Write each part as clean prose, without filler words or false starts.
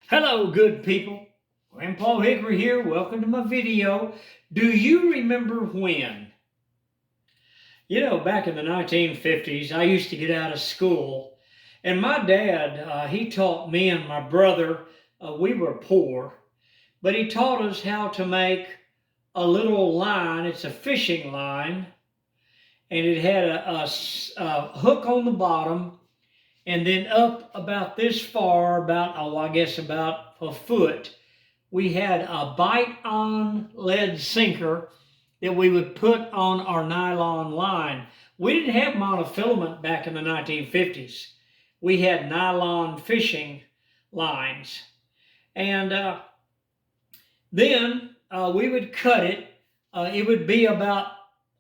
Hello, good people. Grandpa Hickory here. Welcome to my video. Do you remember when? Back in the 1950s, I used to get out of school, and my dad, he taught me and my brother, we were poor, but he taught us how to make a little line. It's a fishing line, and it had a hook on the bottom, and then up about this far, about a foot, we had a bite-on lead sinker that we would put on our nylon line. We didn't have monofilament back in the 1950s. We had nylon fishing lines. And then we would cut it. It would be about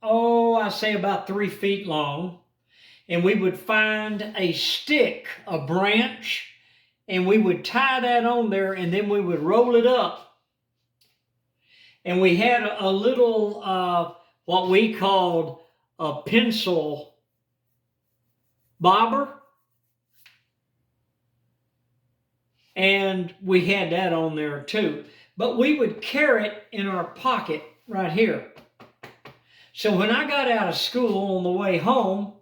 3 feet long. And we would find a stick, a branch, and we would tie that on there, and then we would roll it up. And we had a little, what we called a pencil bobber. And we had that on there too. But we would carry it in our pocket right here. So when I got out of school on the way home,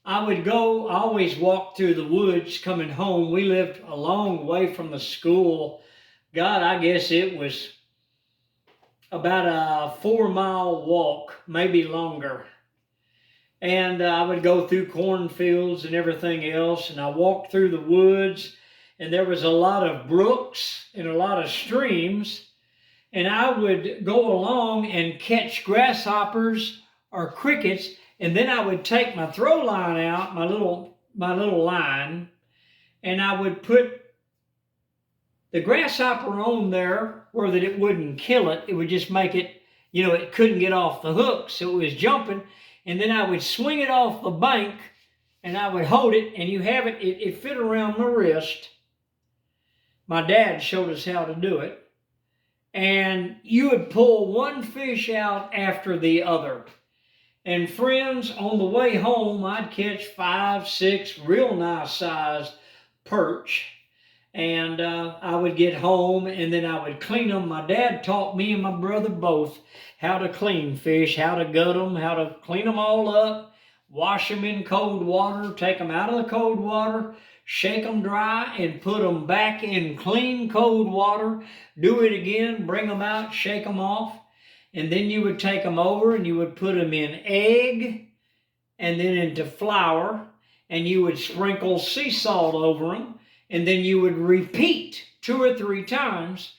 I always walked through the woods coming home. We lived a long way from the school. God, I guess it was about a 4-mile walk, maybe longer. And I would go through cornfields and everything else, and I walked through the woods, and there was a lot of brooks and a lot of streams, and I would go along and catch grasshoppers or crickets. And then I would take my throw line out, my little line, and I would put the grasshopper on there where that it wouldn't kill it. It would just make it, it couldn't get off the hook, so it was jumping. And then I would swing it off the bank, and I would hold it, and it fit around my wrist. My dad showed us how to do it. And you would pull one fish out after the other. And friends, on the way home, I'd catch 5, 6 real nice sized perch. And I would get home, and then I would clean them. My dad taught me and my brother both how to clean fish, how to gut them, how to clean them all up, wash them in cold water, take them out of the cold water, shake them dry, and put them back in clean cold water. Do it again, bring them out, shake them off. And then you would take them over and you would put them in egg and then into flour, and you would sprinkle sea salt over them, and then you would repeat 2 or 3 times,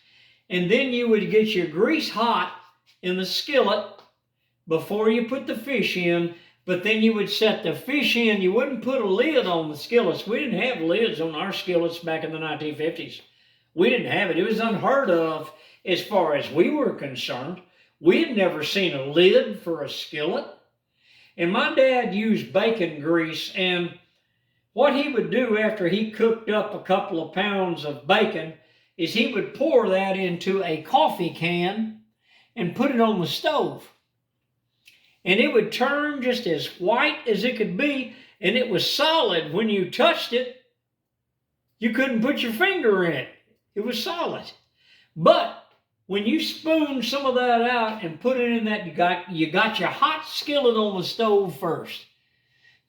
and then you would get your grease hot in the skillet before you put the fish in. But then you would set the fish in. You wouldn't put a lid on the skillets. We didn't have lids on our skillets back in the 1950s. We didn't have it. It was unheard of as far as we were concerned. We had never seen a lid for a skillet. And my dad used bacon grease, and what he would do after he cooked up a couple of pounds of bacon is he would pour that into a coffee can and put it on the stove. And it would turn just as white as it could be, and it was solid. When you touched it, you couldn't put your finger in it. It was solid. But when you spoon some of that out and put it in that, you got your hot skillet on the stove first.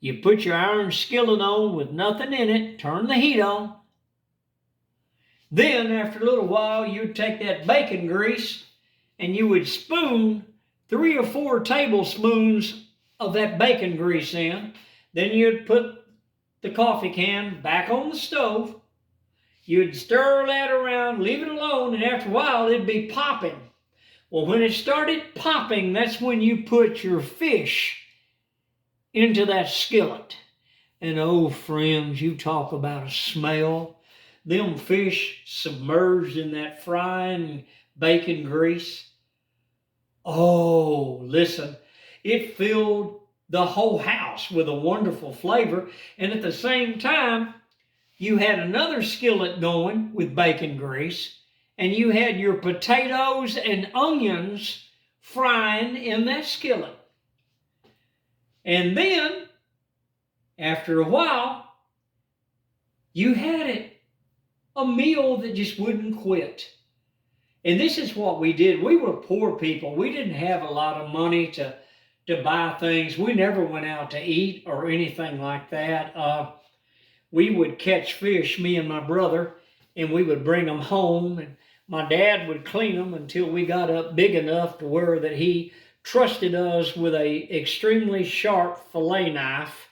You put your iron skillet on with nothing in it, turn the heat on. Then, after a little while, you'd take that bacon grease and you would spoon 3 or 4 tablespoons of that bacon grease in. Then you'd put the coffee can back on the stove. You'd stir that around, leave it alone, and after a while, it'd be popping. Well, when it started popping, that's when you put your fish into that skillet. And oh, friends, you talk about a smell. Them fish submerged in that frying bacon grease. Oh, listen, it filled the whole house with a wonderful flavor. And at the same time, you had another skillet going with bacon grease, and you had your potatoes and onions frying in that skillet. And then, after a while, you had it a meal that just wouldn't quit. And this is what we did. We were poor people. We didn't have a lot of money to buy things. We never went out to eat or anything like that. We would catch fish, me and my brother, and we would bring them home. And my dad would clean them until we got up big enough to where that he trusted us with a extremely sharp fillet knife.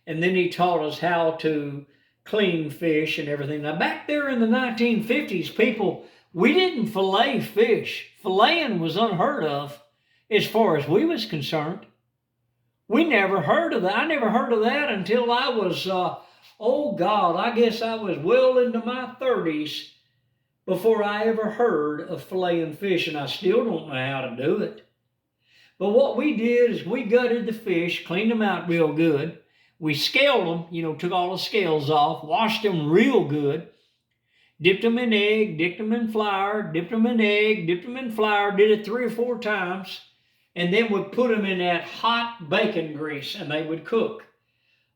And then he taught us how to clean fish and everything. Now, back there in the 1950s, people, we didn't fillet fish. Filleting was unheard of as far as we was concerned. We never heard of that. I never heard of that until I was, oh God, I guess I was well into my 30s before I ever heard of filleting fish, and I still don't know how to do it. But what we did is we gutted the fish, cleaned them out real good. We scaled them, took all the scales off, washed them real good, dipped them in egg, dipped them in flour, dipped them in egg, dipped them in flour, did it 3 or 4 times, and then would put them in that hot bacon grease, and they would cook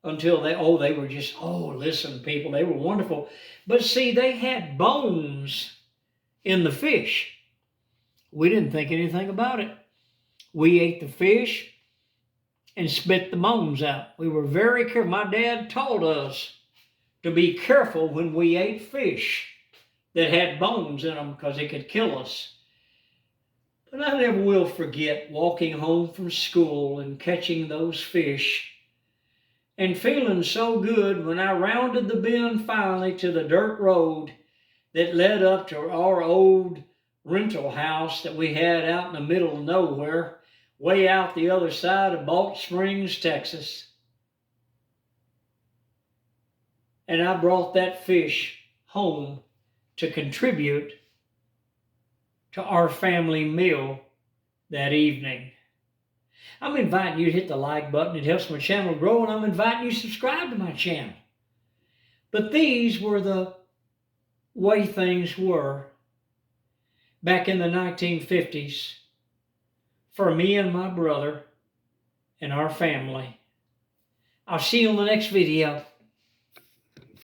until they were just, listen, people, they were wonderful. But see, they had bones in the fish. We didn't think anything about it. We ate the fish and spit the bones out. We were very careful. My dad taught us to be careful when we ate fish that had bones in them because it could kill us. But I never will forget walking home from school and catching those fish and feeling so good when I rounded the bend finally to the dirt road that led up to our old rental house that we had out in the middle of nowhere, way out the other side of Balch Springs, Texas. And I brought that fish home to contribute to our family meal that evening. I'm inviting you to hit the like button. It helps my channel grow, and I'm inviting you to subscribe to my channel. But these were the way things were back in the 1950s for me and my brother and our family. I'll see you on the next video.